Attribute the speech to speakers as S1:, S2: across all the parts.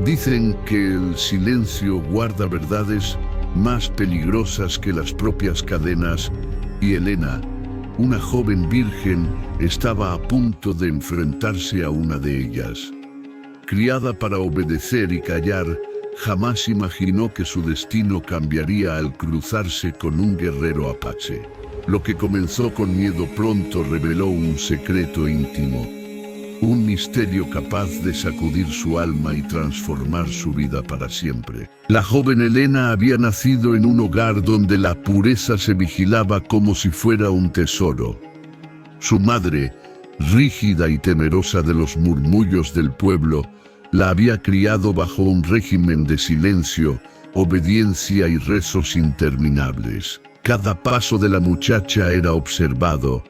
S1: Dicen que el silencio guarda verdades más peligrosas que las propias cadenas, y Elena, una joven virgen, estaba a punto de enfrentarse a una de ellas. Criada para obedecer y callar, jamás imaginó que su destino cambiaría al cruzarse con un guerrero apache. Lo que comenzó con miedo pronto reveló un secreto íntimo, un misterio capaz de sacudir su alma y transformar su vida para siempre. La joven Elena había nacido en un hogar donde la pureza se vigilaba como si fuera un tesoro. Su madre, rígida y temerosa de los murmullos del pueblo, la había criado bajo un régimen de silencio, obediencia y rezos interminables. Cada paso de la muchacha era observado,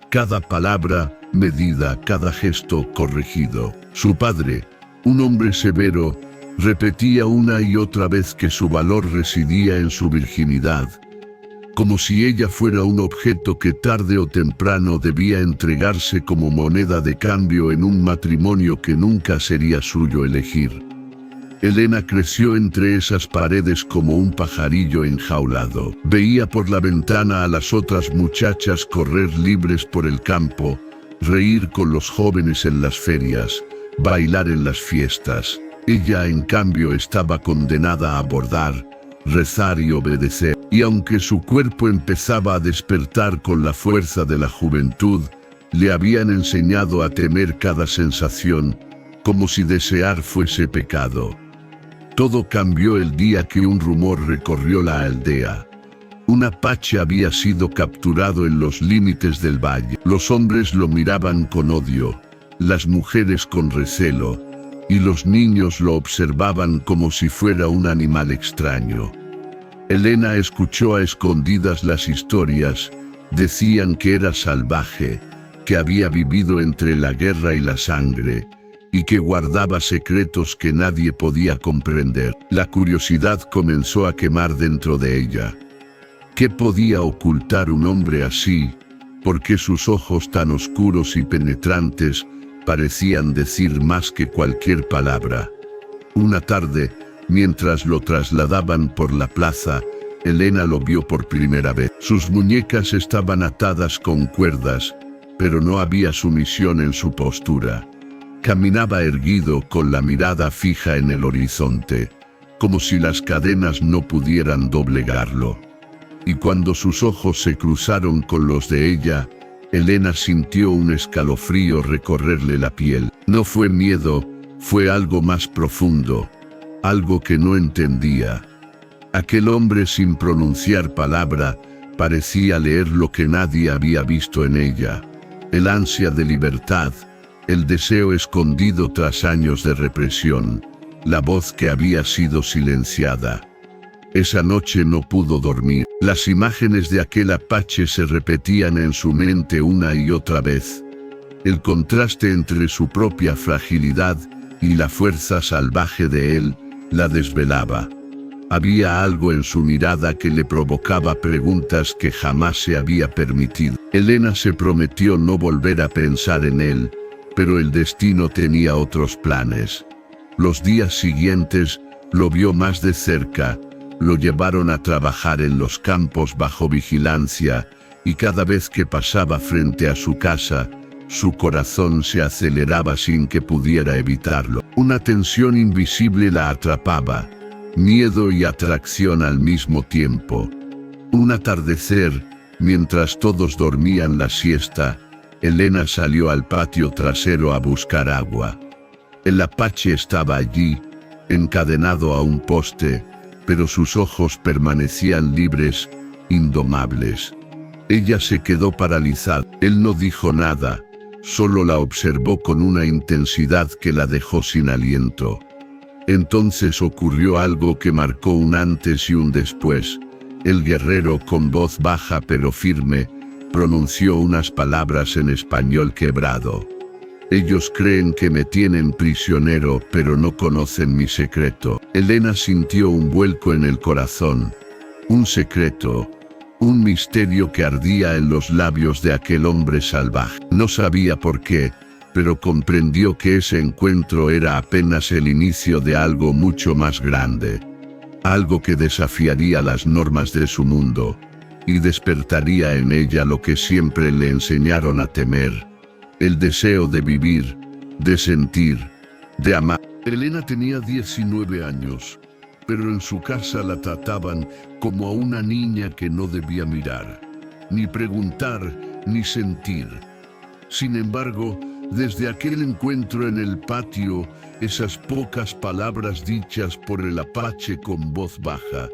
S1: cada palabra medida, cada gesto corregido. Su padre, un hombre severo, repetía una y otra vez que su valor residía en su virginidad, como si ella fuera un objeto que tarde o temprano debía entregarse como moneda de cambio en un matrimonio que nunca sería suyo elegir. Elena creció entre esas paredes como un pajarillo enjaulado. Veía por la ventana a las otras muchachas correr libres por el campo, reír con los jóvenes en las ferias, bailar en las fiestas. Ella, en cambio, estaba condenada a bordar, rezar y obedecer. Y aunque su cuerpo empezaba a despertar con la fuerza de la juventud, le habían enseñado a temer cada sensación, como si desear fuese pecado. Todo cambió el día que un rumor recorrió la aldea. Un apache había sido capturado en los límites del valle. Los hombres lo miraban con odio, las mujeres con recelo, y los niños lo observaban como si fuera un animal extraño. Elena escuchó a escondidas las historias. Decían que era salvaje, que había vivido entre la guerra y la sangre, y que guardaba secretos que nadie podía comprender. La curiosidad comenzó a quemar dentro de ella. ¿Qué podía ocultar un hombre así? ¿Por qué sus ojos tan oscuros y penetrantes parecían decir más que cualquier palabra? Una tarde, mientras lo trasladaban por la plaza, Elena lo vio por primera vez. Sus muñecas estaban atadas con cuerdas, pero no había sumisión en su postura. Caminaba erguido con la mirada fija en el horizonte, como si las cadenas no pudieran doblegarlo. Y cuando sus ojos se cruzaron con los de ella, Elena sintió un escalofrío recorrerle la piel. No fue miedo, fue algo más profundo, algo que no entendía. Aquel hombre, sin pronunciar palabra, parecía leer lo que nadie había visto en ella: el ansia de libertad, el deseo escondido tras años de represión, la voz que había sido silenciada. Esa noche no pudo dormir. Las imágenes de aquel apache se repetían en su mente una y otra vez. El contraste entre su propia fragilidad y la fuerza salvaje de él la desvelaba. Había algo en su mirada que le provocaba preguntas que jamás se había permitido. Elena se prometió no volver a pensar en él, pero el destino tenía otros planes. Los días siguientes lo vio más de cerca. Lo llevaron a trabajar en los campos bajo vigilancia, y cada vez que pasaba frente a su casa, su corazón se aceleraba sin que pudiera evitarlo. Una tensión invisible la atrapaba, miedo y atracción al mismo tiempo. Un atardecer, mientras todos dormían la siesta, Elena salió al patio trasero a buscar agua. El apache estaba allí, encadenado a un poste, pero sus ojos permanecían libres, indomables. Ella se quedó paralizada. Él no dijo nada, solo la observó con una intensidad que la dejó sin aliento. Entonces ocurrió algo que marcó un antes y un después. El guerrero, con voz baja pero firme, pronunció unas palabras en español quebrado. Ellos creen que me tienen prisionero, pero no conocen mi secreto. Elena sintió un vuelco en el corazón. Un secreto, un misterio que ardía en los labios de aquel hombre salvaje. No sabía por qué, pero comprendió que ese encuentro era apenas el inicio de algo mucho más grande. Algo que desafiaría las normas de su mundo y despertaría en ella lo que siempre le enseñaron a temer: el deseo de vivir, de sentir, de amar. Elena tenía 19 años, pero en su casa la trataban como a una niña que no debía mirar, ni preguntar, ni sentir. Sin embargo, desde aquel encuentro en el patio, esas pocas palabras dichas por el apache con voz baja,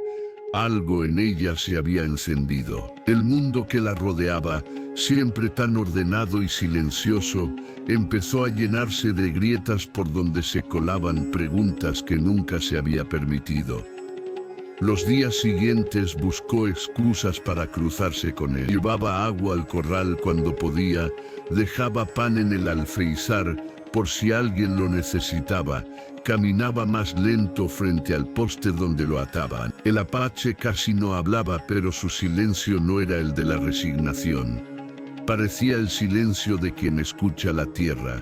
S1: algo en ella se había encendido. El mundo que la rodeaba, siempre tan ordenado y silencioso, empezó a llenarse de grietas por donde se colaban preguntas que nunca se había permitido. Los días siguientes buscó excusas para cruzarse con él. Llevaba agua al corral cuando podía, dejaba pan en el alféizar por si alguien lo necesitaba, caminaba más lento frente al poste donde lo ataban. El apache casi no hablaba, pero su silencio no era el de la resignación. Parecía el silencio de quien escucha la tierra,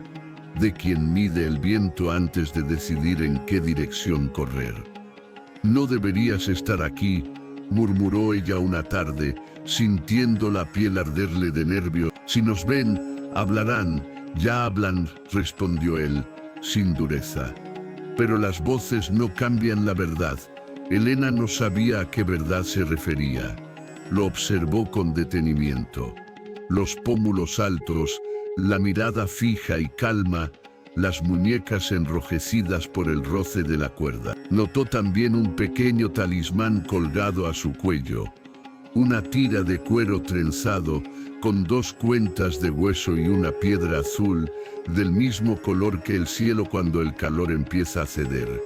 S1: de quien mide el viento antes de decidir en qué dirección correr. «No deberías estar aquí», murmuró ella una tarde, sintiendo la piel arderle de nervio. «Si nos ven, hablarán, ya hablan», respondió él, sin dureza. Pero las voces no cambian la verdad. Elena no sabía a qué verdad se refería. Lo observó con detenimiento. Los pómulos altos, la mirada fija y calma, las muñecas enrojecidas por el roce de la cuerda. Notó también un pequeño talismán colgado a su cuello, una tira de cuero trenzado con 2 cuentas de hueso y una piedra azul, del mismo color que el cielo cuando el calor empieza a ceder.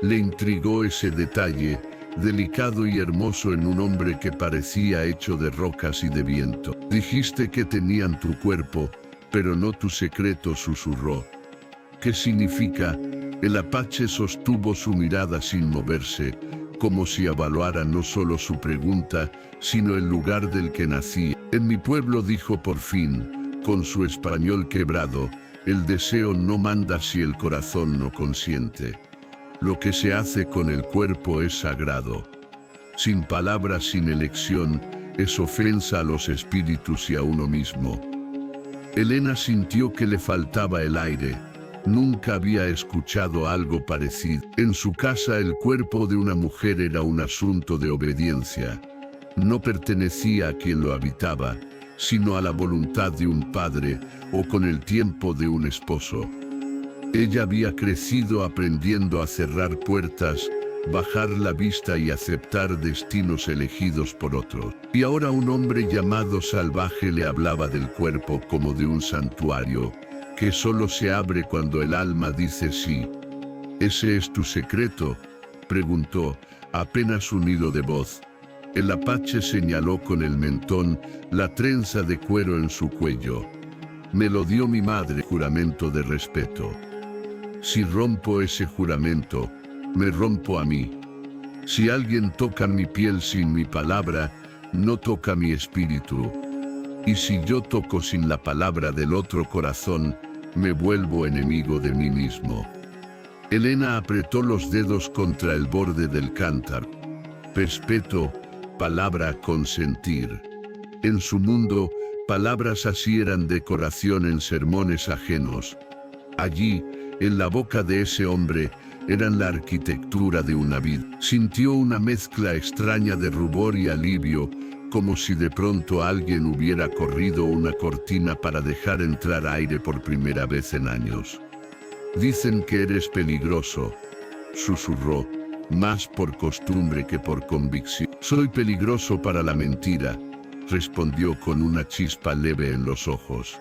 S1: Le intrigó ese detalle, delicado y hermoso en un hombre que parecía hecho de rocas y de viento. «Dijiste que tenían tu cuerpo, pero no tu secreto», susurró. «¿Qué significa?». El apache sostuvo su mirada sin moverse, como si evaluara no solo su pregunta, sino el lugar del que nacía. «En mi pueblo», dijo por fin, con su español quebrado, «el deseo no manda si el corazón no consiente. Lo que se hace con el cuerpo es sagrado. Sin palabras, sin elección, es ofensa a los espíritus y a uno mismo». Elena sintió que le faltaba el aire. Nunca había escuchado algo parecido. En su casa el cuerpo de una mujer era un asunto de obediencia. No pertenecía a quien lo habitaba, sino a la voluntad de un padre o con el tiempo de un esposo. Ella había crecido aprendiendo a cerrar puertas, bajar la vista y aceptar destinos elegidos por otros. Y ahora un hombre llamado Salvaje le hablaba del cuerpo como de un santuario, que solo se abre cuando el alma dice sí. «¿Ese es tu secreto?», preguntó, apenas un hilo de voz. El apache señaló con el mentón la trenza de cuero en su cuello. «Me lo dio mi madre, juramento de respeto. Si rompo ese juramento, me rompo a mí. Si alguien toca mi piel sin mi palabra, no toca mi espíritu. Y si yo toco sin la palabra del otro corazón, me vuelvo enemigo de mí mismo». Elena apretó los dedos contra el borde del cántaro. Respeto, palabra, consentir. En su mundo, palabras así eran decoración en sermones ajenos. Allí, en la boca de ese hombre, eran la arquitectura de una vida. Sintió una mezcla extraña de rubor y alivio, como si de pronto alguien hubiera corrido una cortina para dejar entrar aire por primera vez en años. «Dicen que eres peligroso», susurró, más por costumbre que por convicción. «Soy peligroso para la mentira», respondió con una chispa leve en los ojos.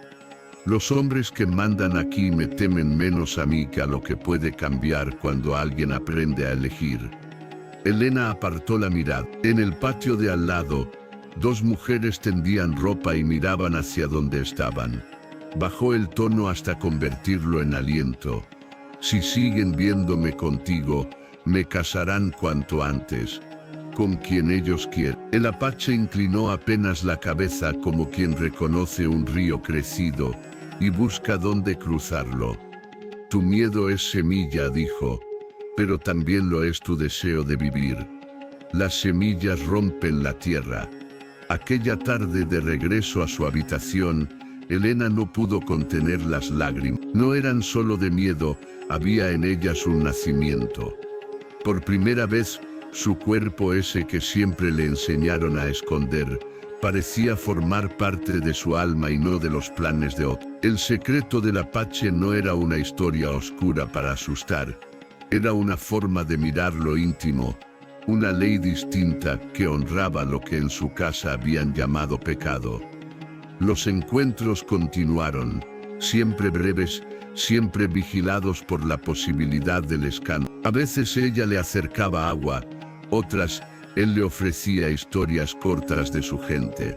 S1: «Los hombres que mandan aquí me temen menos a mí que a lo que puede cambiar cuando alguien aprende a elegir». Elena apartó la mirada. En el patio de al lado, 2 mujeres tendían ropa y miraban hacia donde estaban. Bajó el tono hasta convertirlo en aliento. «Si siguen viéndome contigo, me casarán cuanto antes, con quien ellos quieran». El apache inclinó apenas la cabeza como quien reconoce un río crecido, y busca dónde cruzarlo. Tu miedo es semilla, dijo, pero también lo es tu deseo de vivir. Las semillas rompen la tierra. Aquella tarde de regreso a su habitación, Elena no pudo contener las lágrimas. No eran solo de miedo, había en ellas un nacimiento. Por primera vez, su cuerpo, ese que siempre le enseñaron a esconder, parecía formar parte de su alma y no de los planes de otro. El secreto del Apache no era una historia oscura para asustar. Era una forma de mirar lo íntimo, una ley distinta que honraba lo que en su casa habían llamado pecado. Los encuentros continuaron, siempre breves, siempre vigilados por la posibilidad del escándalo. A veces ella le acercaba agua, otras, él le ofrecía historias cortas de su gente,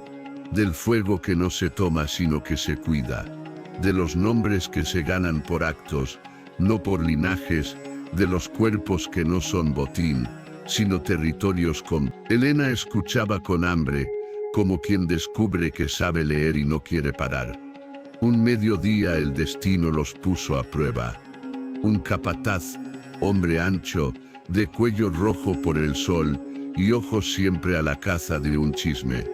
S1: del fuego que no se toma sino que se cuida, de los nombres que se ganan por actos, no por linajes, de los cuerpos que no son botín, sino territorios con... Elena escuchaba con hambre, como quien descubre que sabe leer y no quiere parar. Un mediodía el destino los puso a prueba. Un capataz, hombre ancho, de cuello rojo por el sol y ojos siempre a la caza de un chisme,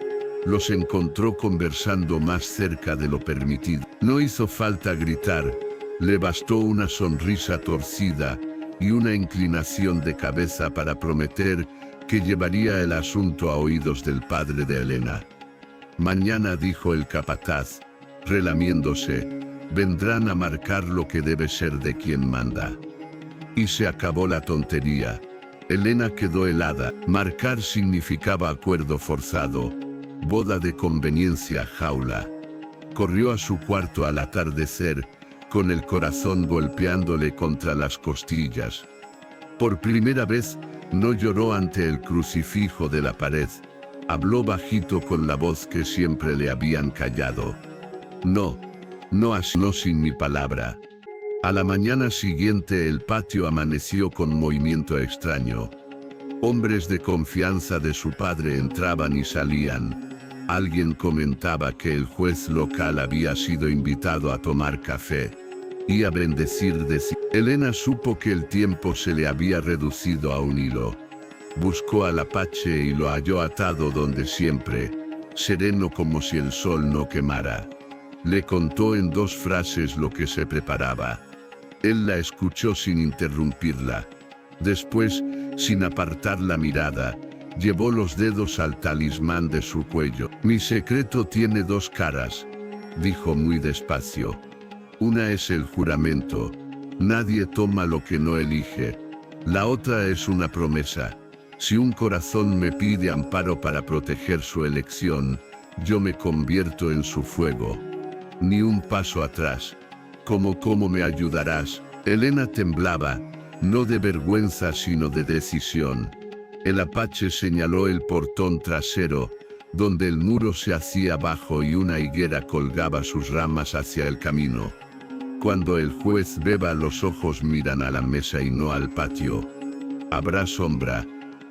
S1: los encontró conversando más cerca de lo permitido. No hizo falta gritar, le bastó una sonrisa torcida y una inclinación de cabeza para prometer que llevaría el asunto a oídos del padre de Elena. Mañana, dijo el capataz, relamiéndose, vendrán a marcar lo que debe ser de quien manda. Y se acabó la tontería. Elena quedó helada. Marcar significaba acuerdo forzado, boda de conveniencia, jaula. Corrió a su cuarto al atardecer, con el corazón golpeándole contra las costillas. Por primera vez, no lloró ante el crucifijo de la pared. Habló bajito con la voz que siempre le habían callado. No así, no sin mi palabra. A la mañana siguiente el patio amaneció con movimiento extraño. Hombres de confianza de su padre entraban y salían. Alguien comentaba que el juez local había sido invitado a tomar café y a bendecir de sí. Elena supo que el tiempo se le había reducido a un hilo. Buscó al Apache y lo halló atado donde siempre, sereno como si el sol no quemara. Le contó en 2 frases lo que se preparaba. Él la escuchó sin interrumpirla. Después, sin apartar la mirada, llevó los dedos al talismán de su cuello. Mi secreto tiene 2 caras, dijo muy despacio. Una es el juramento. Nadie toma lo que no elige. La otra es una promesa. Si un corazón me pide amparo para proteger su elección, yo me convierto en su fuego. Ni un paso atrás. ¿Cómo me ayudarás? Elena temblaba, no de vergüenza sino de decisión. El Apache señaló el portón trasero, donde el muro se hacía bajo y una higuera colgaba sus ramas hacia el camino. Cuando el juez beba, los ojos miran a la mesa y no al patio. Habrá sombra,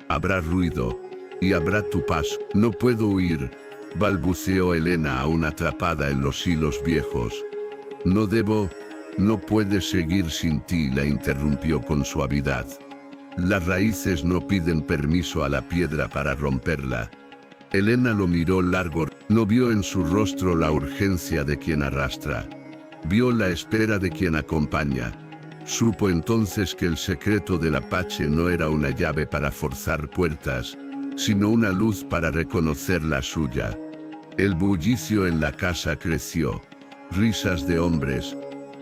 S1: habrá ruido, y habrá tu paso. No puedo huir, balbuceó Elena aún atrapada en los hilos viejos. No puedes seguir sin ti, la interrumpió con suavidad. Las raíces no piden permiso a la piedra para romperla. Elena lo miró largo, no vio en su rostro la urgencia de quien arrastra. Vio la espera de quien acompaña. Supo entonces que el secreto del Apache no era una llave para forzar puertas, sino una luz para reconocer la suya. El bullicio en la casa creció. Risas de hombres,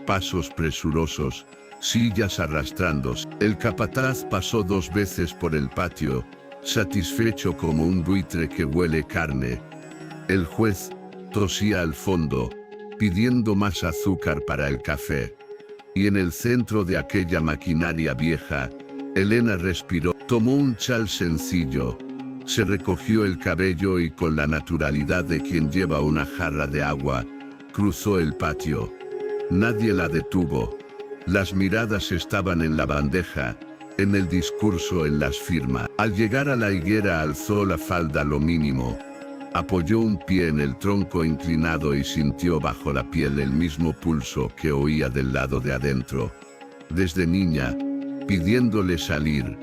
S1: pasos presurosos, sillas arrastrándose. El capataz pasó 2 veces por el patio, satisfecho como un buitre que huele carne. El juez tosía al fondo, pidiendo más azúcar para el café. Y en el centro de aquella maquinaria vieja, Elena respiró, tomó un chal sencillo, se recogió el cabello y con la naturalidad de quien lleva una jarra de agua, cruzó el patio. Nadie la detuvo. Las miradas estaban en la bandeja, en el discurso, en las firmas. Al llegar a la higuera alzó la falda lo mínimo. Apoyó un pie en el tronco inclinado y sintió bajo la piel el mismo pulso que oía del lado de adentro. Desde niña, pidiéndole salir.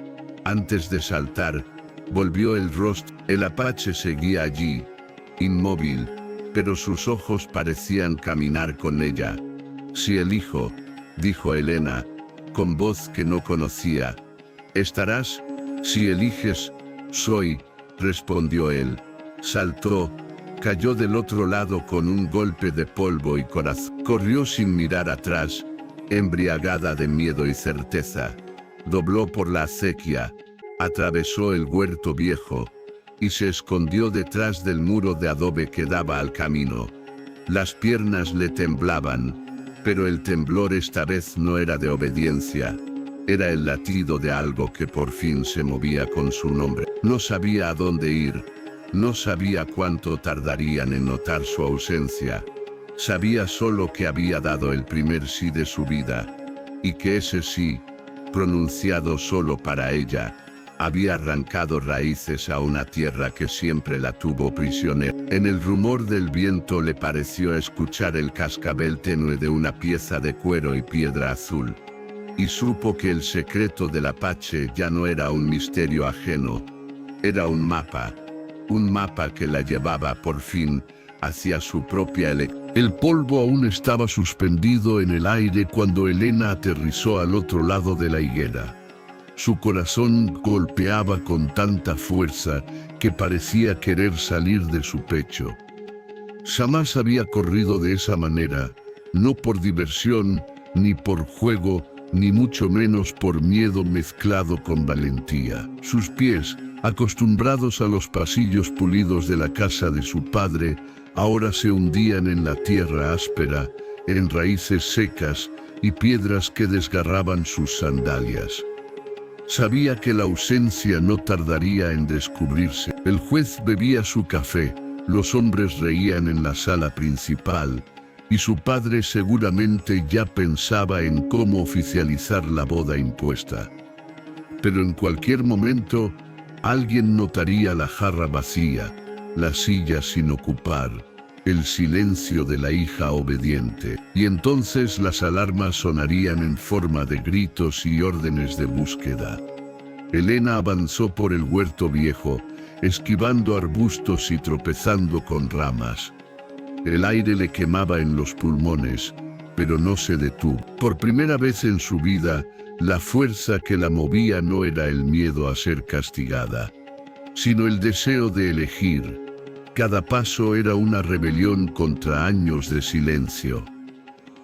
S1: Antes de saltar, volvió el rostro. El apache seguía allí, inmóvil, pero sus ojos parecían caminar con ella. Si elijo, dijo Elena, con voz que no conocía. ¿Estarás? Si eliges, soy, respondió él. Saltó, cayó del otro lado con un golpe de polvo y corazón. Corrió sin mirar atrás, embriagada de miedo y certeza. Dobló por la acequia, atravesó el huerto viejo, y se escondió detrás del muro de adobe que daba al camino. Las piernas le temblaban, pero el temblor esta vez no era de obediencia. Era el latido de algo que por fin se movía con su nombre. No sabía a dónde ir. No sabía cuánto tardarían en notar su ausencia. Sabía solo que había dado el primer sí de su vida, y que ese sí, pronunciado solo para ella, había arrancado raíces a una tierra que siempre la tuvo prisionera. En el rumor del viento le pareció escuchar el cascabel tenue de una pieza de cuero y piedra azul, y supo que el secreto del apache ya no era un misterio ajeno, era un mapa que la llevaba por fin hacia su propia elección. El polvo aún estaba suspendido en el aire cuando Elena aterrizó al otro lado de la higuera. Su corazón golpeaba con tanta fuerza que parecía querer salir de su pecho. Jamás había corrido de esa manera, no por diversión, ni por juego, ni mucho menos por miedo mezclado con valentía. Sus pies, acostumbrados a los pasillos pulidos de la casa de su padre, ahora se hundían en la tierra áspera, en raíces secas y piedras que desgarraban sus sandalias. Sabía que la ausencia no tardaría en descubrirse. El juez bebía su café, los hombres reían en la sala principal, y su padre seguramente ya pensaba en cómo oficializar la boda impuesta. Pero en cualquier momento, alguien notaría la jarra vacía, la silla sin ocupar, el silencio de la hija obediente, y entonces las alarmas sonarían en forma de gritos y órdenes de búsqueda. Elena avanzó por el huerto viejo, esquivando arbustos y tropezando con ramas. El aire le quemaba en los pulmones, pero no se detuvo. Por primera vez en su vida, la fuerza que la movía no era el miedo a ser castigada, sino el deseo de elegir. Cada paso era una rebelión contra años de silencio.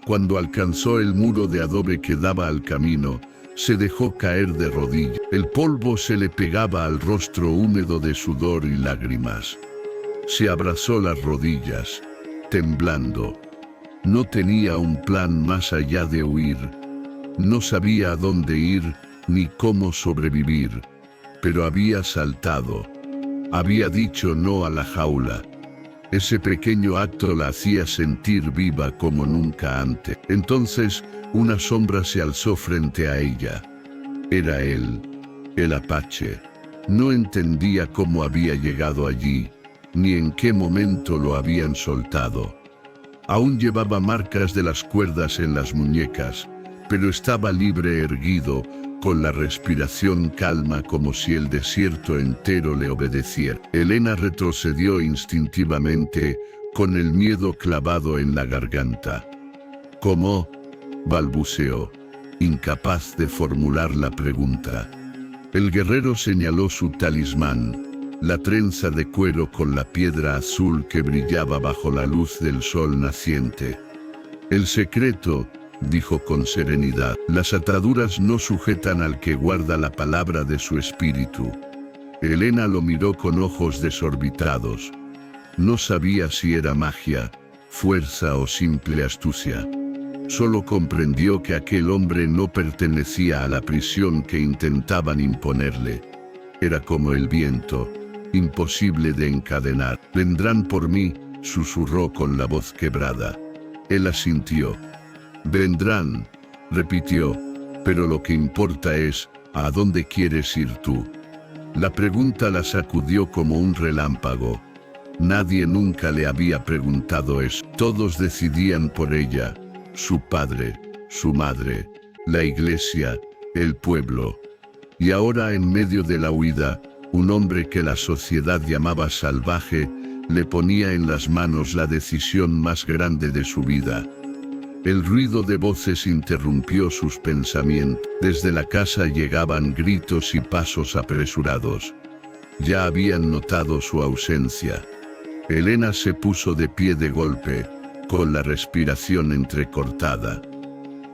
S1: Cuando alcanzó el muro de adobe que daba al camino, se dejó caer de rodillas. El polvo se le pegaba al rostro húmedo de sudor y lágrimas. Se abrazó las rodillas, temblando. No tenía un plan más allá de huir. No sabía a dónde ir, ni cómo sobrevivir. Pero había saltado. Había dicho no a la jaula. Ese pequeño acto la hacía sentir viva como nunca antes. Entonces, una sombra se alzó frente a ella. Era él, el apache. No entendía cómo había llegado allí, ni en qué momento lo habían soltado. Aún llevaba marcas de las cuerdas en las muñecas, pero estaba libre, erguido, con la respiración calma como si el desierto entero le obedeciera. Elena retrocedió instintivamente, con el miedo clavado en la garganta. ¿Cómo?, balbuceó, incapaz de formular la pregunta. El guerrero señaló su talismán, la trenza de cuero con la piedra azul que brillaba bajo la luz del sol naciente. El secreto, dijo con serenidad, las ataduras no sujetan al que guarda la palabra de su espíritu. Elena lo miró con ojos desorbitados. No sabía si era magia, fuerza o simple astucia. Solo comprendió que aquel hombre no pertenecía a la prisión que intentaban imponerle. Era como el viento, imposible de encadenar. «Vendrán por mí», susurró con la voz quebrada. Él asintió. «Vendrán», repitió, «pero lo que importa es, ¿a dónde quieres ir tú?». La pregunta la sacudió como un relámpago. Nadie nunca le había preguntado eso. Todos decidían por ella, su padre, su madre, la iglesia, el pueblo. Y ahora, en medio de la huida, un hombre que la sociedad llamaba salvaje, le ponía en las manos la decisión más grande de su vida. El ruido de voces interrumpió sus pensamientos. Desde la casa llegaban gritos y pasos apresurados. Ya habían notado su ausencia. Elena se puso de pie de golpe, con la respiración entrecortada.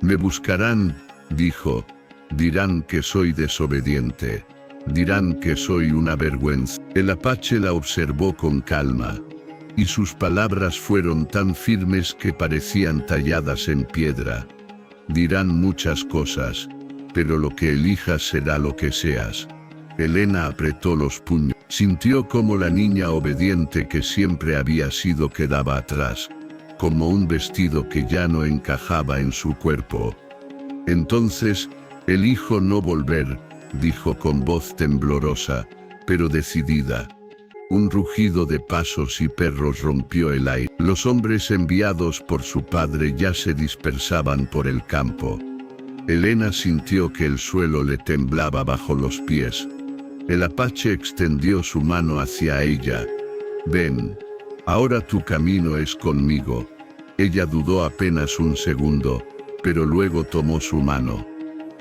S1: «Me buscarán», dijo. «Dirán que soy desobediente. Dirán que soy una vergüenza». El apache la observó con calma, y sus palabras fueron tan firmes que parecían talladas en piedra. «Dirán muchas cosas, pero lo que elijas será lo que seas». Elena apretó los puños. Sintió como la niña obediente que siempre había sido quedaba atrás, como un vestido que ya no encajaba en su cuerpo. «Entonces, elijo no volver», dijo con voz temblorosa, pero decidida. Un rugido de pasos y perros rompió el aire. Los hombres enviados por su padre ya se dispersaban por el campo. Elena sintió que el suelo le temblaba bajo los pies. El apache extendió su mano hacia ella. «Ven, ahora tu camino es conmigo». Ella dudó apenas un segundo, pero luego tomó su mano.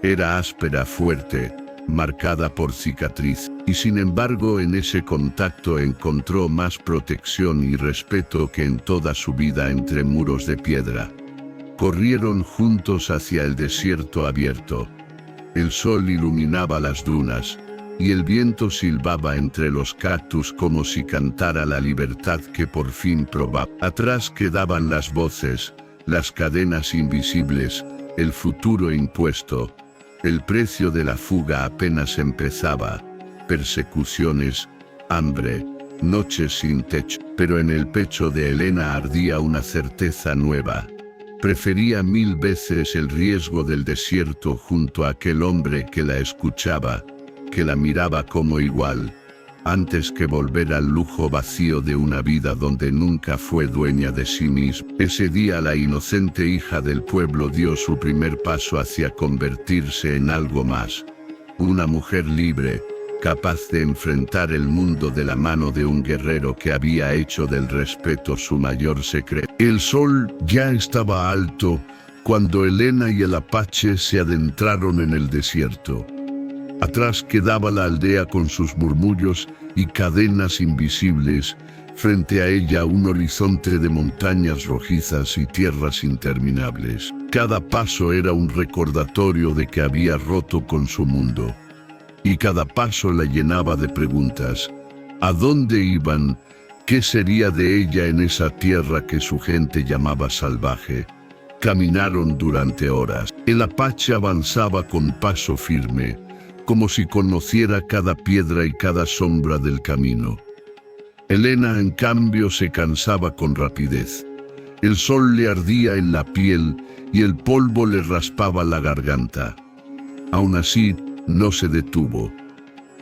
S1: Era áspera, fuerte, marcada por cicatriz, y sin embargo en ese contacto encontró más protección y respeto que en toda su vida entre muros de piedra. Corrieron juntos hacia el desierto abierto. El sol iluminaba las dunas, y el viento silbaba entre los cactus como si cantara la libertad que por fin probaba. Atrás quedaban las voces, las cadenas invisibles, el futuro impuesto. El precio de la fuga apenas empezaba. Persecuciones, hambre, noches sin techo. Pero en el pecho de Elena ardía una certeza nueva. Prefería 1000 veces el riesgo del desierto junto a aquel hombre que la escuchaba, que la miraba como igual, antes que volver al lujo vacío de una vida donde nunca fue dueña de sí misma. Ese día la inocente hija del pueblo dio su primer paso hacia convertirse en algo más. Una mujer libre, capaz de enfrentar el mundo de la mano de un guerrero que había hecho del respeto su mayor secreto. El sol ya estaba alto cuando Elena y el apache se adentraron en el desierto. Atrás quedaba la aldea con sus murmullos y cadenas invisibles, frente a ella un horizonte de montañas rojizas y tierras interminables. Cada paso era un recordatorio de que había roto con su mundo. Y cada paso la llenaba de preguntas. ¿A dónde iban? ¿Qué sería de ella en esa tierra que su gente llamaba salvaje? Caminaron durante horas. El apache avanzaba con paso firme, como si conociera cada piedra y cada sombra del camino. Elena, en cambio, se cansaba con rapidez. El sol le ardía en la piel y el polvo le raspaba la garganta. Aún así, no se detuvo.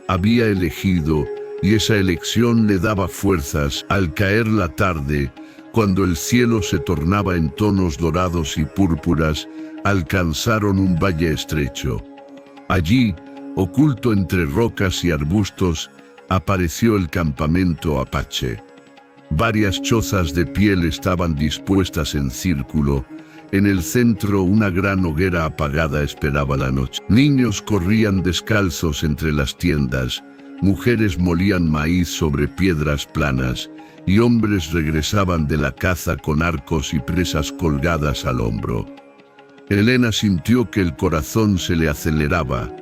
S1: Había elegido, y esa elección le daba fuerzas. Al caer la tarde, cuando el cielo se tornaba en tonos dorados y púrpuras, alcanzaron un valle estrecho. Allí, oculto entre rocas y arbustos, apareció el campamento apache. Varias chozas de piel estaban dispuestas en círculo. En el centro una gran hoguera apagada esperaba la noche. Niños corrían descalzos entre las tiendas, mujeres molían maíz sobre piedras planas, y hombres regresaban de la caza con arcos y presas colgadas al hombro. Elena sintió que el corazón se le aceleraba.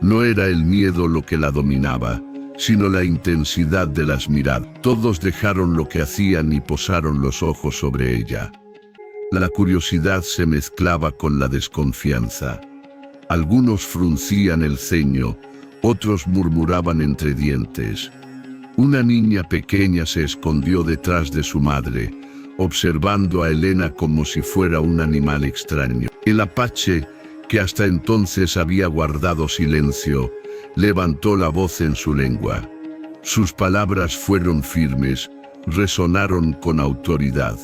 S1: No era el miedo lo que la dominaba, sino la intensidad de las miradas. Todos dejaron lo que hacían y posaron los ojos sobre ella. La curiosidad se mezclaba con la desconfianza. Algunos fruncían el ceño, otros murmuraban entre dientes. Una niña pequeña se escondió detrás de su madre, observando a Elena como si fuera un animal extraño. El apache, que hasta entonces había guardado silencio, levantó la voz en su lengua. Sus palabras fueron firmes, resonaron con autoridad.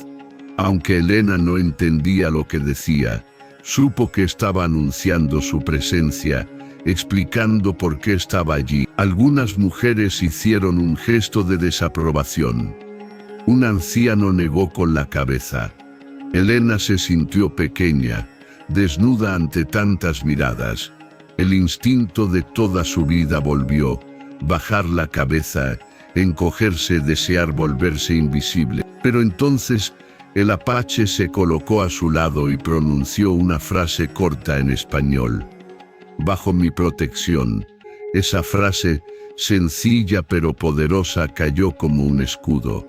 S1: Aunque Elena no entendía lo que decía, supo que estaba anunciando su presencia, explicando por qué estaba allí. Algunas mujeres hicieron un gesto de desaprobación. Un anciano negó con la cabeza. Elena se sintió pequeña, desnuda ante tantas miradas. El instinto de toda su vida volvió, bajar la cabeza, encogerse, desear volverse invisible. Pero entonces el apache se colocó a su lado y pronunció una frase corta en español. Bajo mi protección. Esa frase, sencilla pero poderosa, cayó como un escudo.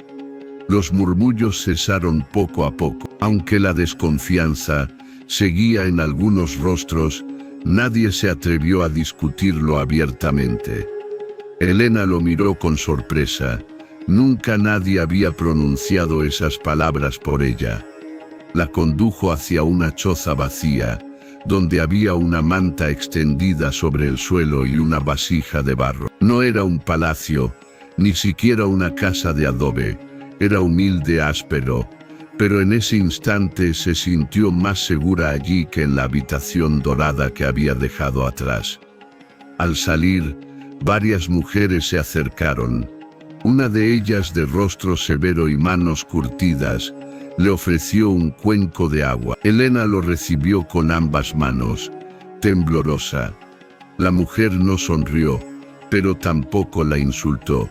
S1: Los murmullos cesaron poco a poco. Aunque la desconfianza seguía en algunos rostros, nadie se atrevió a discutirlo abiertamente. Elena lo miró con sorpresa. Nunca nadie había pronunciado esas palabras por ella. La condujo hacia una choza vacía, donde había una manta extendida sobre el suelo y una vasija de barro. No era un palacio, ni siquiera una casa de adobe. Era humilde, áspero, pero en ese instante se sintió más segura allí que en la habitación dorada que había dejado atrás. Al salir, varias mujeres se acercaron. Una de ellas, de rostro severo y manos curtidas, le ofreció un cuenco de agua. Elena lo recibió con ambas manos, temblorosa. La mujer no sonrió, pero tampoco la insultó.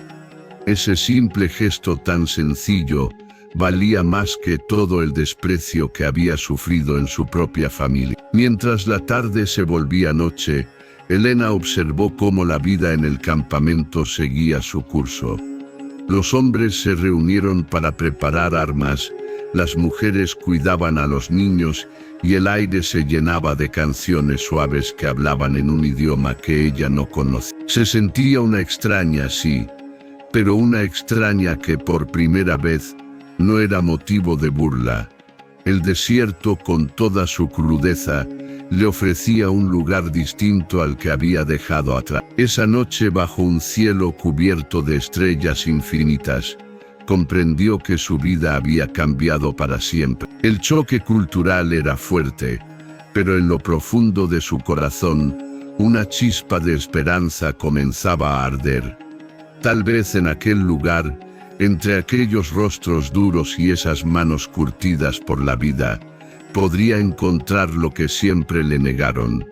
S1: Ese simple gesto tan sencillo valía más que todo el desprecio que había sufrido en su propia familia. Mientras la tarde se volvía noche, Elena observó cómo la vida en el campamento seguía su curso. Los hombres se reunieron para preparar armas, las mujeres cuidaban a los niños y el aire se llenaba de canciones suaves que hablaban en un idioma que ella no conocía. Se sentía una extraña, sí, pero una extraña que por primera vez no era motivo de burla. El desierto, con toda su crudeza, le ofrecía un lugar distinto al que había dejado atrás. Esa noche, bajo un cielo cubierto de estrellas infinitas, comprendió que su vida había cambiado para siempre. El choque cultural era fuerte, pero en lo profundo de su corazón, una chispa de esperanza comenzaba a arder. Tal vez en aquel lugar, entre aquellos rostros duros y esas manos curtidas por la vida, podría encontrar lo que siempre le negaron: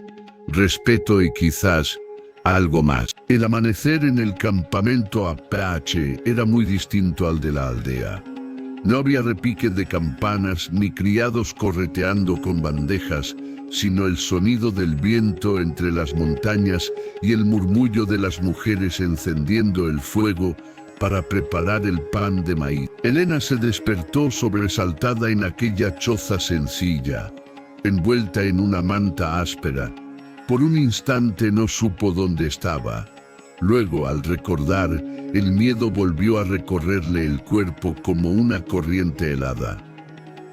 S1: respeto y quizás algo más. El amanecer en el campamento apache era muy distinto al de la aldea. No había repique de campanas ni criados correteando con bandejas, sino el sonido del viento entre las montañas y el murmullo de las mujeres encendiendo el fuego para preparar el pan de maíz. Elena se despertó sobresaltada en aquella choza sencilla, envuelta en una manta áspera. Por un instante no supo dónde estaba. Luego, al recordar, el miedo volvió a recorrerle el cuerpo como una corriente helada.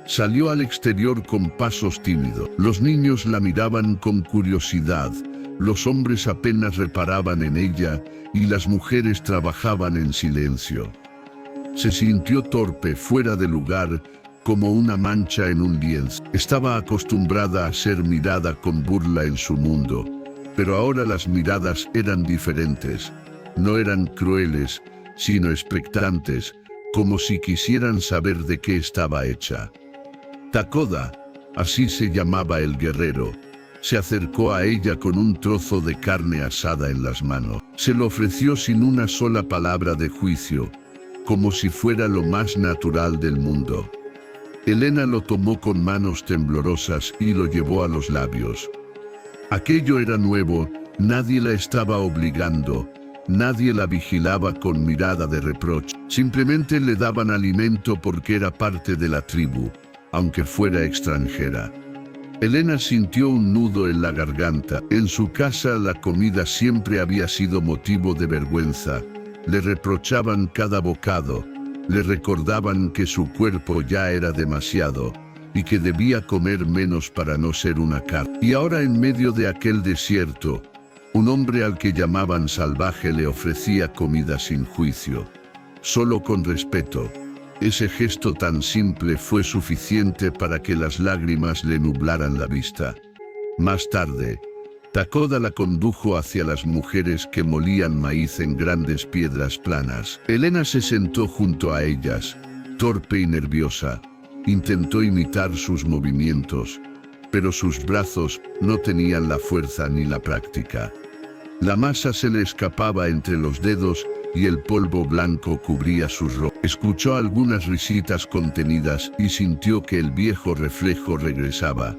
S1: Salió al exterior con pasos tímidos. Los niños la miraban con curiosidad, los hombres apenas reparaban en ella y las mujeres trabajaban en silencio. Se sintió torpe, fuera de lugar, como una mancha en un lienzo. Estaba acostumbrada a ser mirada con burla en su mundo, pero ahora las miradas eran diferentes. No eran crueles, sino expectantes, como si quisieran saber de qué estaba hecha. Takoda, así se llamaba el guerrero, se acercó a ella con un trozo de carne asada en las manos. Se lo ofreció sin una sola palabra de juicio, como si fuera lo más natural del mundo. Elena lo tomó con manos temblorosas y lo llevó a los labios. Aquello era nuevo, nadie la estaba obligando, nadie la vigilaba con mirada de reproche. Simplemente le daban alimento porque era parte de la tribu, aunque fuera extranjera. Elena sintió un nudo en la garganta. En su casa la comida siempre había sido motivo de vergüenza. Le reprochaban cada bocado, le recordaban que su cuerpo ya era demasiado y que debía comer menos para no ser una carne. Y ahora, en medio de aquel desierto, un hombre al que llamaban salvaje le ofrecía comida sin juicio. solo con respeto. Ese gesto tan simple fue suficiente para que las lágrimas le nublaran la vista. Más tarde, Takoda la condujo hacia las mujeres que molían maíz en grandes piedras planas. Elena se sentó junto a ellas, torpe y nerviosa. Intentó imitar sus movimientos, pero sus brazos no tenían la fuerza ni la práctica. La masa se le escapaba entre los dedos y el polvo blanco cubría sus rostros. Escuchó algunas risitas contenidas y sintió que el viejo reflejo regresaba.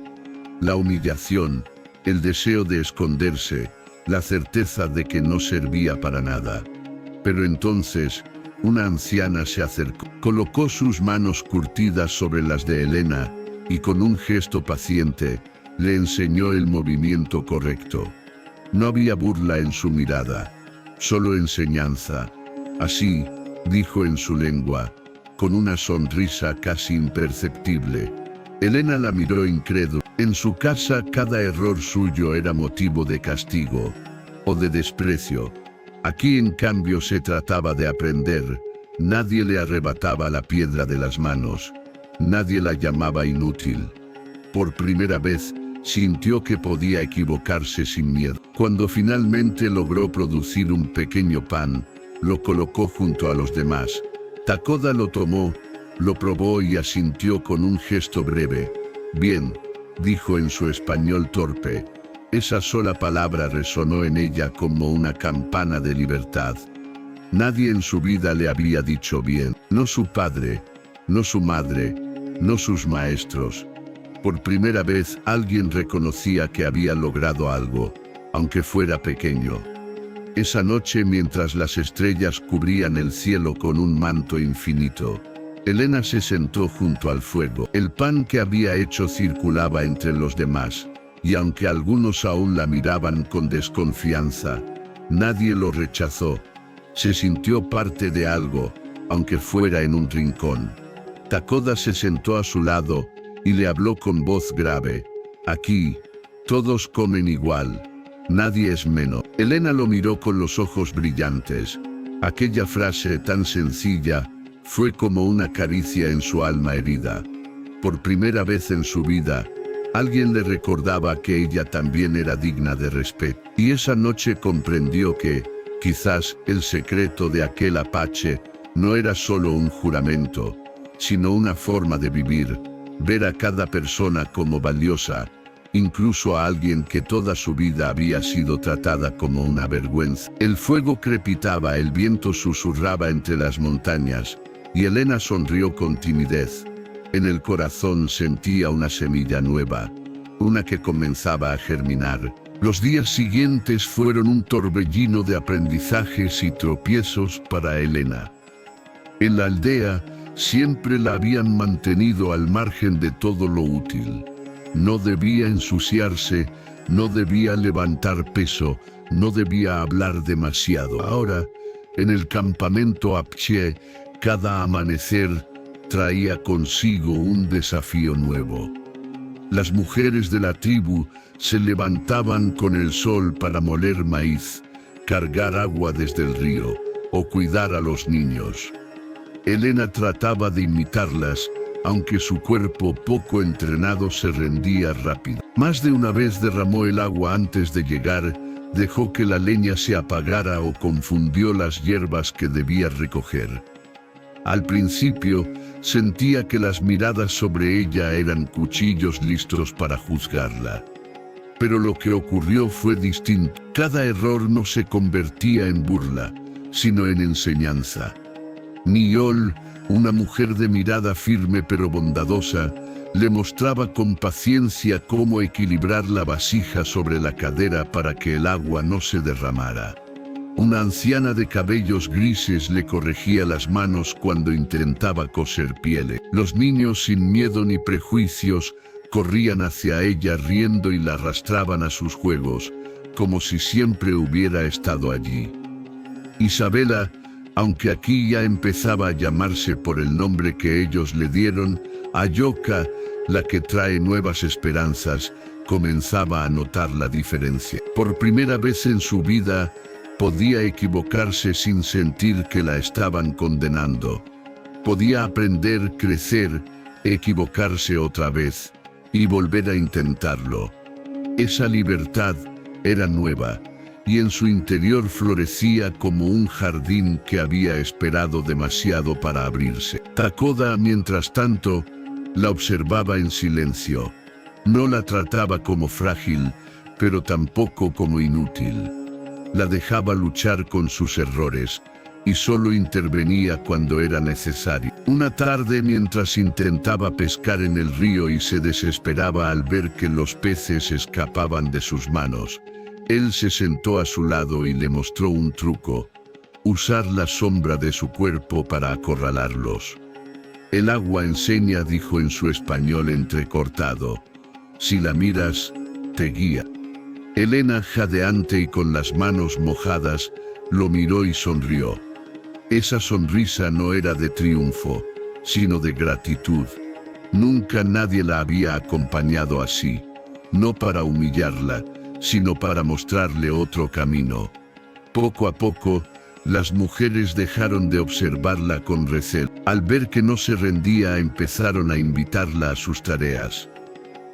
S1: La humillación, el deseo de esconderse, la certeza de que no servía para nada. Pero entonces, una anciana se acercó, colocó sus manos curtidas sobre las de Elena y con un gesto paciente, le enseñó el movimiento correcto. No había burla en su mirada, solo enseñanza. Así, dijo en su lengua, con una sonrisa casi imperceptible. Elena la miró incrédula. En su casa cada error suyo era motivo de castigo o de desprecio. Aquí en cambio se trataba de aprender. Nadie le arrebataba la piedra de las manos. Nadie la llamaba inútil. Por primera vez, sintió que podía equivocarse sin miedo. Cuando finalmente logró producir un pequeño pan, lo colocó junto a los demás. Takoda lo tomó, lo probó y asintió con un gesto breve. Bien, dijo en su español torpe. Esa sola palabra resonó en ella como una campana de libertad. Nadie en su vida le había dicho bien, no su padre, no su madre, no sus maestros. Por primera vez alguien reconocía que había logrado algo, aunque fuera pequeño. Esa noche, mientras las estrellas cubrían el cielo con un manto infinito, Elena se sentó junto al fuego. El pan que había hecho circulaba entre los demás, y aunque algunos aún la miraban con desconfianza, nadie lo rechazó. Se sintió parte de algo, aunque fuera en un rincón. Takoda se sentó a su lado y le habló con voz grave. Aquí, todos comen igual. Nadie es menos. Elena lo miró con los ojos brillantes. Aquella frase tan sencilla fue como una caricia en su alma herida. Por primera vez en su vida, alguien le recordaba que ella también era digna de respeto. Y esa noche comprendió que, quizás, el secreto de aquel apache no era solo un juramento, sino una forma de vivir, ver a cada persona como valiosa, incluso a alguien que toda su vida había sido tratada como una vergüenza. El fuego crepitaba, el viento susurraba entre las montañas, y Elena sonrió con timidez. En el corazón sentía una semilla nueva, una que comenzaba a germinar. Los días siguientes fueron un torbellino de aprendizajes y tropiezos para Elena. En la aldea, siempre la habían mantenido al margen de todo lo útil. No debía ensuciarse, no debía levantar peso, no debía hablar demasiado. Ahora, en el campamento Apche, cada amanecer traía consigo un desafío nuevo. Las mujeres de la tribu se levantaban con el sol para moler maíz, cargar agua desde el río o cuidar a los niños. Elena trataba de imitarlas, aunque su cuerpo poco entrenado se rendía rápido. Más de una vez derramó el agua antes de llegar, dejó que la leña se apagara o confundió las hierbas que debía recoger. Al principio, sentía que las miradas sobre ella eran cuchillos listos para juzgarla. Pero lo que ocurrió fue distinto. Cada error no se convertía en burla, sino en enseñanza. Niol, una mujer de mirada firme pero bondadosa, le mostraba con paciencia cómo equilibrar la vasija sobre la cadera para que el agua no se derramara. Una anciana de cabellos grises le corregía las manos cuando intentaba coser pieles. Los niños, sin miedo ni prejuicios, corrían hacia ella riendo y la arrastraban a sus juegos, como si siempre hubiera estado allí. Isabela, aunque aquí ya empezaba a llamarse por el nombre que ellos le dieron, Ayoka, la que trae nuevas esperanzas, comenzaba a notar la diferencia. Por primera vez en su vida, Podía equivocarse sin sentir que la estaban condenando. Podía aprender, crecer, equivocarse otra vez y volver a intentarlo. Esa libertad era nueva y en su interior florecía como un jardín que había esperado demasiado para abrirse. Takoda, mientras tanto, la observaba en silencio. No la trataba como frágil, pero tampoco como inútil. La dejaba luchar con sus errores y solo intervenía cuando era necesario. Una tarde, mientras intentaba pescar en el río y se desesperaba al ver que los peces escapaban de sus manos, él se sentó a su lado y le mostró un truco: usar la sombra de su cuerpo para acorralarlos. El agua enseña, dijo en su español entrecortado. Si la miras, te guía. Elena, jadeante y con las manos mojadas, lo miró y sonrió. Esa sonrisa no era de triunfo, sino de gratitud. Nunca nadie la había acompañado así, no para humillarla, sino para mostrarle otro camino. Poco a poco, las mujeres dejaron de observarla con recelo. Al ver que no se rendía, empezaron a invitarla a sus tareas.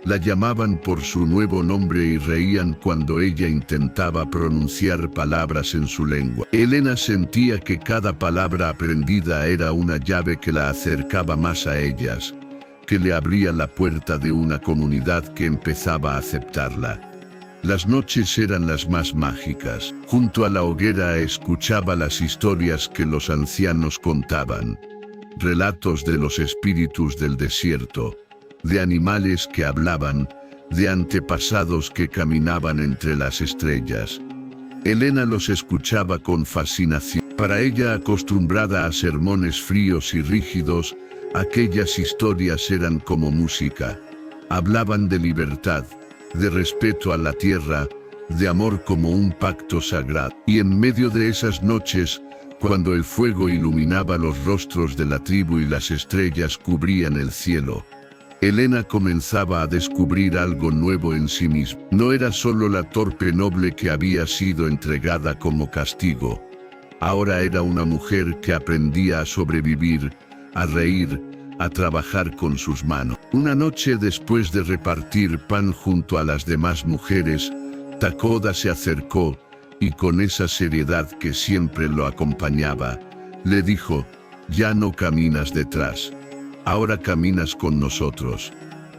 S1: La llamaban por su nuevo nombre y reían cuando ella intentaba pronunciar palabras en su lengua. Elena sentía que cada palabra aprendida era una llave que la acercaba más a ellas, que le abría la puerta de una comunidad que empezaba a aceptarla. Las noches eran las más mágicas. Junto a la hoguera escuchaba las historias que los ancianos contaban, relatos de los espíritus del desierto, de animales que hablaban, de antepasados que caminaban entre las estrellas. Elena los escuchaba con fascinación. Para ella, acostumbrada a sermones fríos y rígidos, aquellas historias eran como música. Hablaban de libertad, de respeto a la tierra, de amor como un pacto sagrado. Y en medio de esas noches, cuando el fuego iluminaba los rostros de la tribu y las estrellas cubrían el cielo, Elena comenzaba a descubrir algo nuevo en sí misma. No era solo la torpe noble que había sido entregada como castigo. Ahora era una mujer que aprendía a sobrevivir, a reír, a trabajar con sus manos. Una noche, después de repartir pan junto a las demás mujeres, Takoda se acercó y con esa seriedad que siempre lo acompañaba, le dijo: «Ya no caminas detrás. Ahora caminas con nosotros».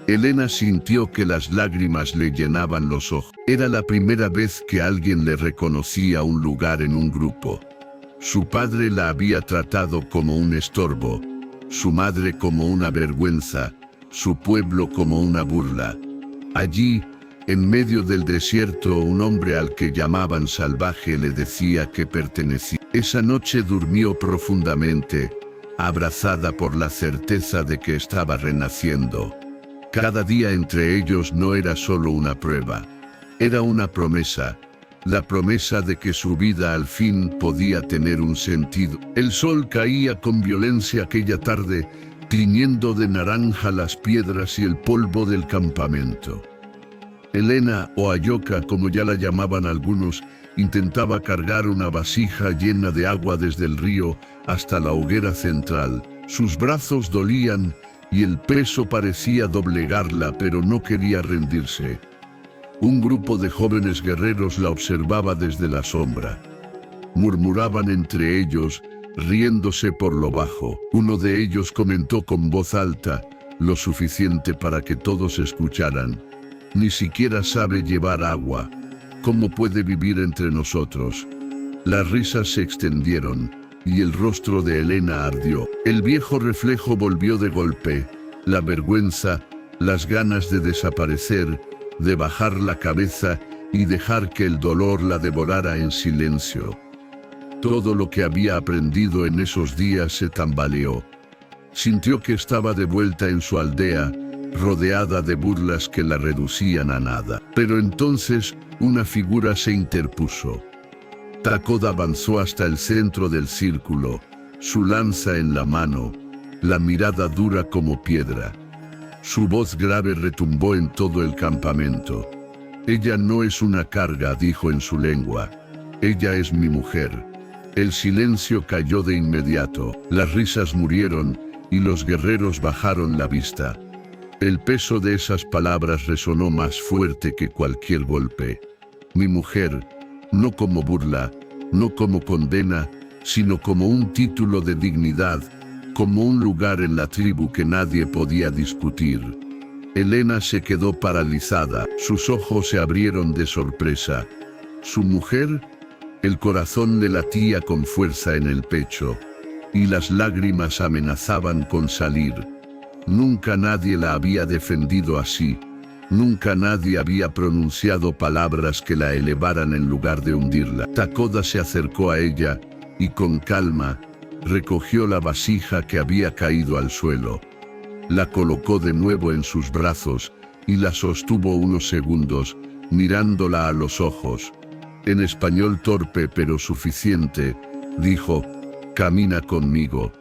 S1: Elena sintió que las lágrimas le llenaban los ojos. Era la primera vez que alguien le reconocía un lugar en un grupo. Su padre la había tratado como un estorbo, su madre como una vergüenza, su pueblo como una burla. Allí, en medio del desierto, un hombre al que llamaban salvaje le decía que pertenecía. Esa noche durmió profundamente, abrazada por la certeza de que estaba renaciendo. Cada día entre ellos no era solo una prueba, era una promesa, la promesa de que su vida al fin podía tener un sentido. El sol caía con violencia aquella tarde, tiñendo de naranja las piedras y el polvo del campamento. Elena, o Ayoka como ya la llamaban algunos, intentaba cargar una vasija llena de agua desde el río hasta la hoguera central. Sus brazos dolían y el peso parecía doblegarla, pero no quería rendirse. Un grupo de jóvenes guerreros la observaba desde la sombra. Murmuraban entre ellos, riéndose por lo bajo. Uno de ellos comentó con voz alta, lo suficiente para que todos escucharan: «Ni siquiera sabe llevar agua. ¿Cómo puede vivir entre nosotros?». Las risas se extendieron, y el rostro de Elena ardió. El viejo reflejo volvió de golpe: la vergüenza, las ganas de desaparecer, de bajar la cabeza y dejar que el dolor la devorara en silencio. Todo lo que había aprendido en esos días se tambaleó. Sintió que estaba de vuelta en su aldea, rodeada de burlas que la reducían a nada. Pero entonces, una figura se interpuso. Takoda avanzó hasta el centro del círculo, su lanza en la mano, la mirada dura como piedra. Su voz grave retumbó en todo el campamento. «Ella no es una carga», dijo en su lengua. Ella es mi mujer. El silencio cayó de inmediato, las risas murieron y los guerreros bajaron la vista. El peso de esas palabras resonó más fuerte que cualquier golpe. Mi mujer, no como burla, no como condena, sino como un título de dignidad, como un lugar en la tribu que nadie podía discutir. Elena se quedó paralizada, sus ojos se abrieron de sorpresa. ¿Su mujer? El corazón le latía con fuerza en el pecho, y las lágrimas amenazaban con salir. Nunca nadie la había defendido así. Nunca nadie había pronunciado palabras que la elevaran en lugar de hundirla. Takoda se acercó a ella y con calma recogió la vasija que había caído al suelo. La colocó de nuevo en sus brazos y la sostuvo unos segundos, mirándola a los ojos. En español torpe pero suficiente, dijo: «Camina conmigo».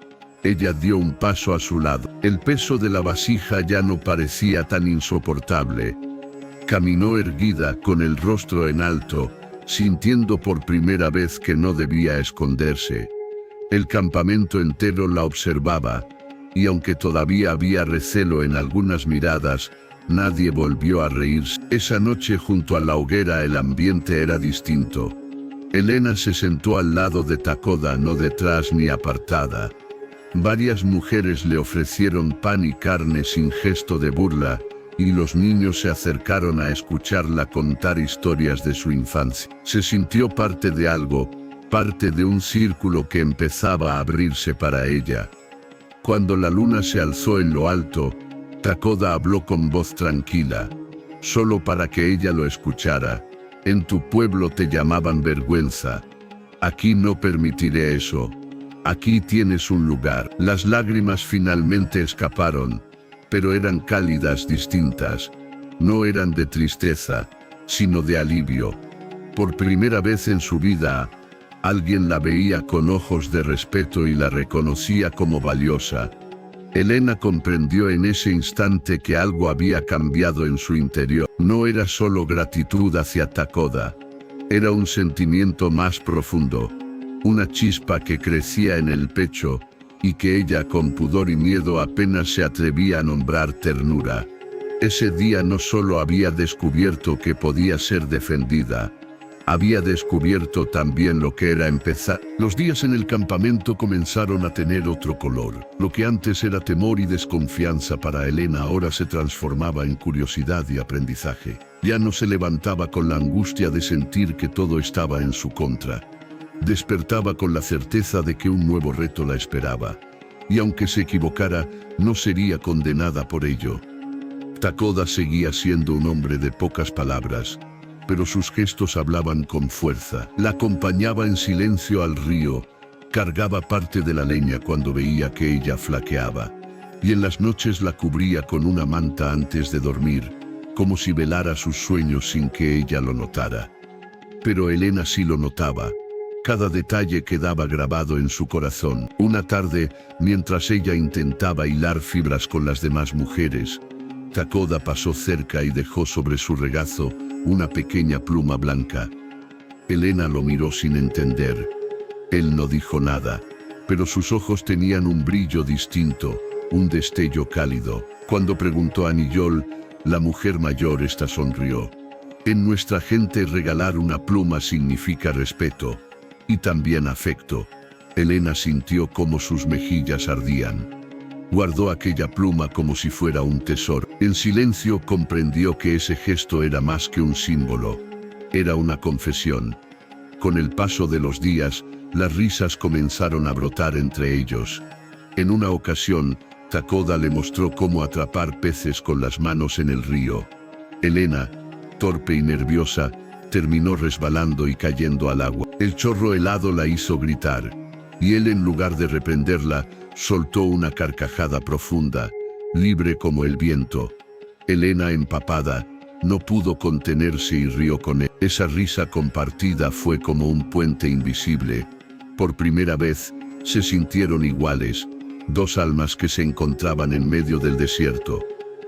S1: Ella dio un paso a su lado. El peso de la vasija ya no parecía tan insoportable. Caminó erguida, con el rostro en alto, sintiendo por primera vez que no debía esconderse. El campamento entero la observaba, y aunque todavía había recelo en algunas miradas, nadie volvió a reírse. Esa noche junto a la hoguera el ambiente era distinto. Elena se sentó al lado de Takoda, no detrás ni apartada. Varias mujeres le ofrecieron pan y carne sin gesto de burla, y los niños se acercaron a escucharla contar historias de su infancia. Se sintió parte de algo, parte de un círculo que empezaba a abrirse para ella. Cuando la luna se alzó en lo alto, Takoda habló con voz tranquila, solo para que ella lo escuchara. En tu pueblo te llamaban vergüenza. Aquí no permitiré eso. Aquí tienes un lugar. Las lágrimas finalmente escaparon, pero eran cálidas, distintas. No eran de tristeza, sino de alivio. Por primera vez en su vida, alguien la veía con ojos de respeto y la reconocía como valiosa. Elena comprendió en ese instante que algo había cambiado en su interior. No era solo gratitud hacia Takoda, era un sentimiento más profundo. Una chispa que crecía en el pecho, y que ella con pudor y miedo apenas se atrevía a nombrar ternura. Ese día no solo había descubierto que podía ser defendida, había descubierto también lo que era empezar. Los días en el campamento comenzaron a tener otro color. Lo que antes era temor y desconfianza para Elena ahora se transformaba en curiosidad y aprendizaje. Ya no se levantaba con la angustia de sentir que todo estaba en su contra. Despertaba con la certeza de que un nuevo reto la esperaba, y aunque se equivocara, no sería condenada por ello. Takoda seguía siendo un hombre de pocas palabras, pero sus gestos hablaban con fuerza. La acompañaba en silencio al río, cargaba parte de la leña cuando veía que ella flaqueaba, y en las noches la cubría con una manta antes de dormir, como si velara sus sueños sin que ella lo notara. Pero Elena sí lo notaba. Cada detalle quedaba grabado en su corazón. Una tarde, mientras ella intentaba hilar fibras con las demás mujeres, Takoda pasó cerca y dejó sobre su regazo una pequeña pluma blanca. Elena lo miró sin entender. Él no dijo nada, pero sus ojos tenían un brillo distinto, un destello cálido. Cuando preguntó a Niyol, la mujer mayor, esta sonrió. En nuestra gente regalar una pluma significa respeto. Y también afecto. Elena sintió cómo sus mejillas ardían. Guardó aquella pluma como si fuera un tesoro. En silencio comprendió que ese gesto era más que un símbolo. Era una confesión. Con el paso de los días, las risas comenzaron a brotar entre ellos. En una ocasión, Takoda le mostró cómo atrapar peces con las manos en el río. Elena, torpe y nerviosa, terminó resbalando y cayendo al agua. El chorro helado la hizo gritar, y él, en lugar de reprenderla, soltó una carcajada profunda, libre como el viento. Elena, empapada, no pudo contenerse y rió con él. Esa risa compartida fue como un puente invisible. Por primera vez, se sintieron iguales, dos almas que se encontraban en medio del desierto.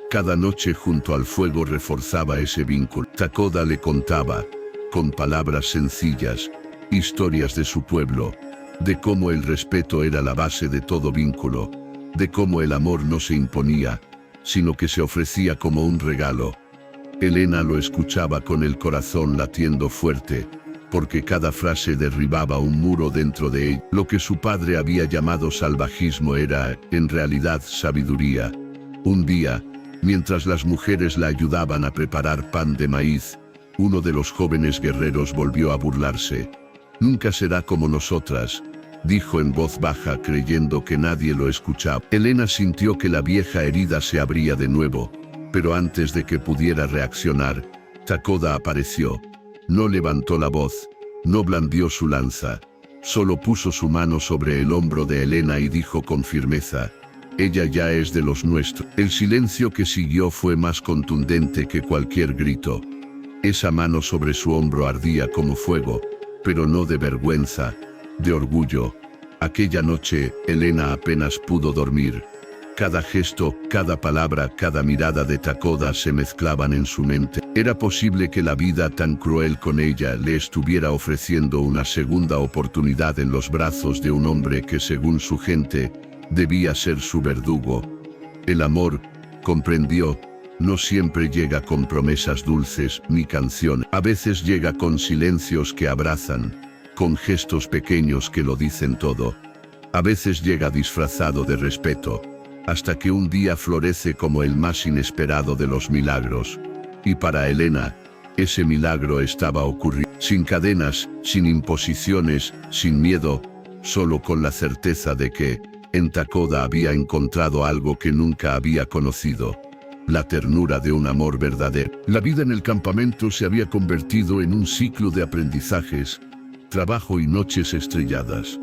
S1: Cada noche junto al fuego reforzaba ese vínculo. Takoda le contaba, con palabras sencillas, historias de su pueblo, de cómo el respeto era la base de todo vínculo, de cómo el amor no se imponía, sino que se ofrecía como un regalo. Elena lo escuchaba con el corazón latiendo fuerte, porque cada frase derribaba un muro dentro de ella. Lo que su padre había llamado salvajismo era, en realidad, sabiduría. Un día, mientras las mujeres la ayudaban a preparar pan de maíz, uno de los jóvenes guerreros volvió a burlarse. «Nunca será como nosotras», dijo en voz baja creyendo que nadie lo escuchaba. Elena sintió que la vieja herida se abría de nuevo, pero antes de que pudiera reaccionar, Takoda apareció. No levantó la voz, no blandió su lanza, solo puso su mano sobre el hombro de Elena y dijo con firmeza: «Ella ya es de los nuestros». El silencio que siguió fue más contundente que cualquier grito. Esa mano sobre su hombro ardía como fuego, pero no de vergüenza, de orgullo. Aquella noche, Elena apenas pudo dormir. Cada gesto, cada palabra, cada mirada de Takoda se mezclaban en su mente. Era posible que la vida tan cruel con ella le estuviera ofreciendo una segunda oportunidad en los brazos de un hombre que, según su gente, debía ser su verdugo. El amor, comprendió, no siempre llega con promesas dulces ni canciones. A veces llega con silencios que abrazan, con gestos pequeños que lo dicen todo. A veces llega disfrazado de respeto, hasta que un día florece como el más inesperado de los milagros. Y para Elena, ese milagro estaba ocurriendo. Sin cadenas, sin imposiciones, sin miedo, solo con la certeza de que, en Takoda había encontrado algo que nunca había conocido: la ternura de un amor verdadero. La vida en el campamento se había convertido en un ciclo de aprendizajes, trabajo y noches estrelladas.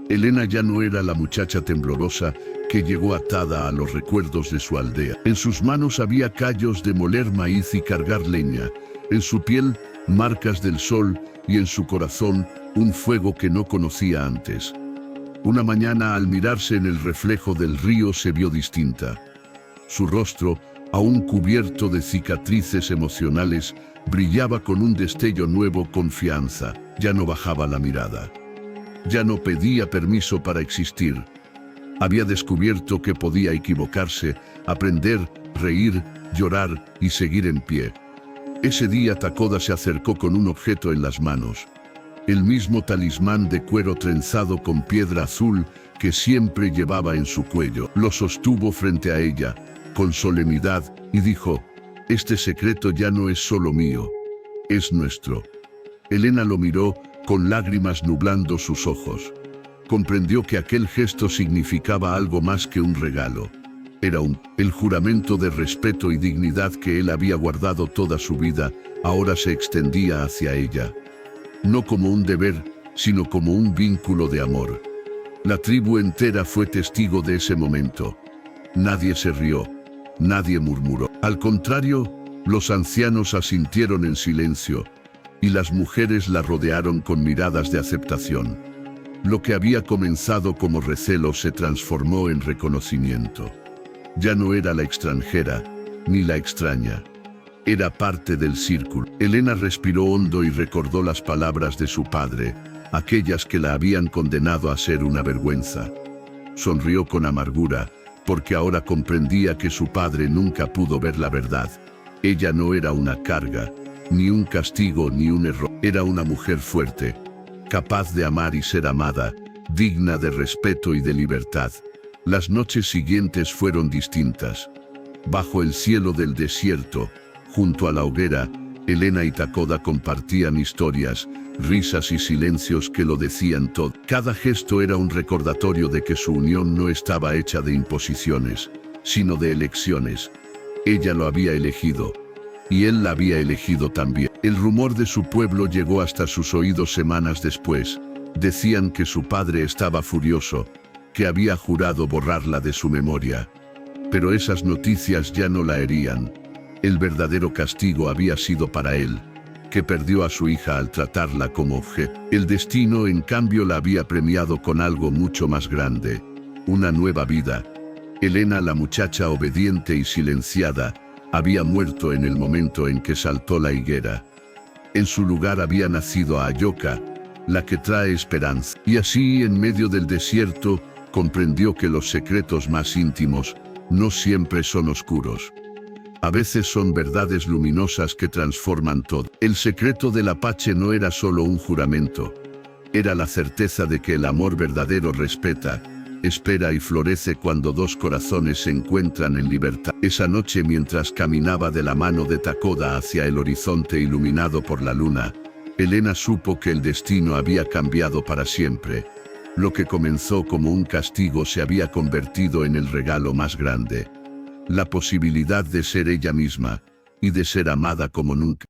S1: Elena ya no era la muchacha temblorosa que llegó atada a los recuerdos de su aldea. En sus manos había callos de moler maíz y cargar leña, en su piel marcas del sol y en su corazón un fuego que no conocía antes. Una mañana, al mirarse en el reflejo del río, se vio distinta. Su rostro, aún cubierto de cicatrices emocionales, brillaba con un destello nuevo: confianza. Ya no bajaba la mirada. Ya no pedía permiso para existir. Había descubierto que podía equivocarse, aprender, reír, llorar y seguir en pie. Ese día Takoda se acercó con un objeto en las manos. El mismo talismán de cuero trenzado con piedra azul que siempre llevaba en su cuello. Lo sostuvo frente a ella, con solemnidad, y dijo: «Este secreto ya no es solo mío, es nuestro». Elena lo miró, con lágrimas nublando sus ojos. Comprendió que aquel gesto significaba algo más que un regalo. Era el juramento de respeto y dignidad que él había guardado toda su vida, ahora se extendía hacia ella. No como un deber, sino como un vínculo de amor. La tribu entera fue testigo de ese momento. Nadie se rió, nadie murmuró. Al contrario, los ancianos asintieron en silencio, y las mujeres la rodearon con miradas de aceptación. Lo que había comenzado como recelo se transformó en reconocimiento. Ya no era la extranjera, ni la extraña. Era parte del círculo. Elena respiró hondo y recordó las palabras de su padre, aquellas que la habían condenado a ser una vergüenza. Sonrió con amargura, porque ahora comprendía que su padre nunca pudo ver la verdad. Ella no era una carga, ni un castigo ni un error. Era una mujer fuerte, capaz de amar y ser amada, digna de respeto y de libertad. Las noches siguientes fueron distintas. Bajo el cielo del desierto, junto a la hoguera, Elena y Takoda compartían historias, risas y silencios que lo decían todo. Cada gesto era un recordatorio de que su unión no estaba hecha de imposiciones, sino de elecciones. Ella lo había elegido, y él la había elegido también. El rumor de su pueblo llegó hasta sus oídos semanas después. Decían que su padre estaba furioso, que había jurado borrarla de su memoria. Pero esas noticias ya no la herían. El verdadero castigo había sido para él, que perdió a su hija al tratarla como objeto. El destino, en cambio, la había premiado con algo mucho más grande: una nueva vida. Elena, la muchacha obediente y silenciada, había muerto en el momento en que saltó la higuera. En su lugar había nacido Ayoka, la que trae esperanza. Y así, en medio del desierto, comprendió que los secretos más íntimos no siempre son oscuros. A veces son verdades luminosas que transforman todo. El secreto del Apache no era solo un juramento. Era la certeza de que el amor verdadero respeta, espera y florece cuando dos corazones se encuentran en libertad. Esa noche, mientras caminaba de la mano de Takoda hacia el horizonte iluminado por la luna, Elena supo que el destino había cambiado para siempre. Lo que comenzó como un castigo se había convertido en el regalo más grande. La posibilidad de ser ella misma y de ser amada como nunca.